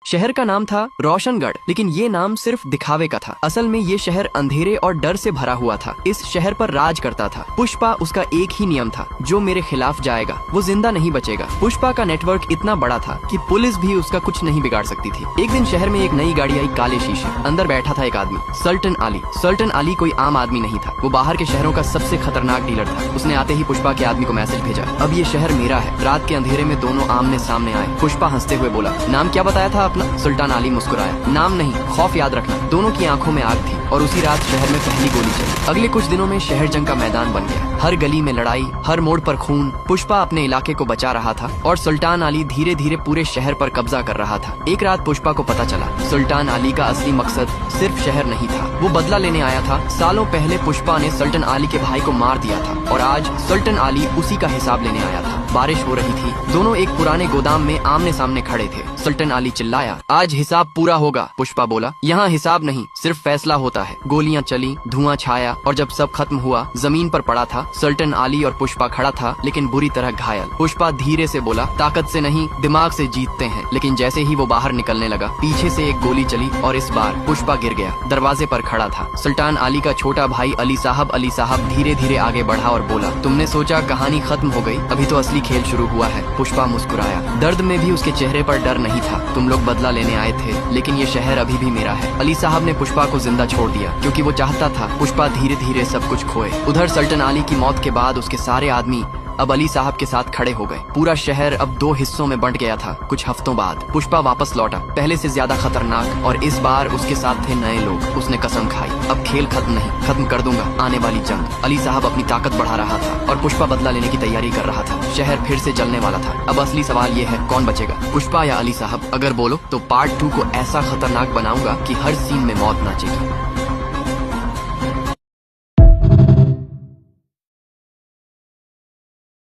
शहर का नाम था रोशनगढ़, लेकिन ये नाम सिर्फ दिखावे का था। असल में ये शहर अंधेरे और डर से भरा हुआ था। इस शहर पर राज करता था पुष्पा। उसका एक ही नियम था, जो मेरे खिलाफ जाएगा वो जिंदा नहीं बचेगा। पुष्पा का नेटवर्क इतना बड़ा था कि पुलिस भी उसका कुछ नहीं बिगाड़ सकती थी। एक दिन शहर में एक नई गाड़ी आई, काले शीशे। अंदर बैठा था एक आदमी, सुल्तान अली। सुल्तान अली कोई आम आदमी नहीं था, वो बाहर के शहरों का सबसे खतरनाक डीलर था। उसने आते ही पुष्पा के आदमी को मैसेज भेजा, अब ये शहर मेरा है। रात के अंधेरे में दोनों आमने सामने आए। पुष्पा हंसते हुए बोला, नाम क्या बताया था अपना? सुल्तान अली मुस्कुराया, नाम नहीं, खौफ याद रखना। दोनों की आंखों में आग थी और उसी रात शहर में पहली गोली चली। अगले कुछ दिनों में शहर जंग का मैदान बन गया। हर गली में लड़ाई, हर मोड़ पर खून। पुष्पा अपने इलाके को बचा रहा था और सुल्तान अली धीरे धीरे पूरे शहर पर कब्जा कर रहा था। एक रात पुष्पा को पता चला, सुल्तान अली का असली मकसद सिर्फ शहर नहीं था, वो बदला लेने आया था। सालों पहले पुष्पा ने सुल्तान अली के भाई को मार दिया था और आज सुल्तान अली उसी का हिसाब लेने आया था। बारिश हो रही थी, दोनों एक पुराने गोदाम में आमने सामने खड़े थे। सुल्तान अली चिल्लाया, आज हिसाब पूरा होगा। पुष्पा बोला, यहाँ हिसाब नहीं, सिर्फ फैसला होता है। गोलियां चली, धुआं छाया और जब सब खत्म हुआ, जमीन पर पड़ा था सुल्तान अली और पुष्पा खड़ा था, लेकिन बुरी तरह घायल। पुष्पा धीरे से बोला, ताकत से नहीं, दिमाग से जीतते हैं। लेकिन जैसे ही वो बाहर निकलने लगा, पीछे से एक गोली चली और इस बार पुष्पा गिर गया। दरवाजे पर खड़ा था सुल्तान अली का छोटा भाई अली साहब धीरे धीरे आगे बढ़ा और बोला, तुमने सोचा कहानी खत्म हो गई, अभी तो असली खेल शुरू हुआ है। पुष्पा मुस्कुराया, दर्द में भी उसके चेहरे पर डर नहीं था। तुम लोग बदला लेने आए थे, लेकिन ये शहर अभी भी मेरा है। अली साहब ने पुष्पा को जिंदा छोड़ दिया, क्योंकि वो चाहता था पुष्पा धीरे धीरे सब कुछ खोए। उधर सुल्तान अली की मौत के बाद उसके सारे आदमी अब अली साहब के साथ खड़े हो गए। पूरा शहर अब दो हिस्सों में बंट गया था। कुछ हफ्तों बाद पुष्पा वापस लौटा, पहले से ज्यादा खतरनाक, और इस बार उसके साथ थे नए लोग। उसने कसम खाई, अब खेल खत्म नहीं, खत्म कर दूंगा आने वाली जंग। अली साहब अपनी ताकत बढ़ा रहा था और पुष्पा बदला लेने की तैयारी कर रहा था। शहर फिर से जलने वाला था। अब असली सवाल ये है, कौन बचेगा, पुष्पा या अली साहब? अगर बोलो तो पार्ट 2 को ऐसा खतरनाक बनाऊंगा कि हर सीन में मौत नाचेगी।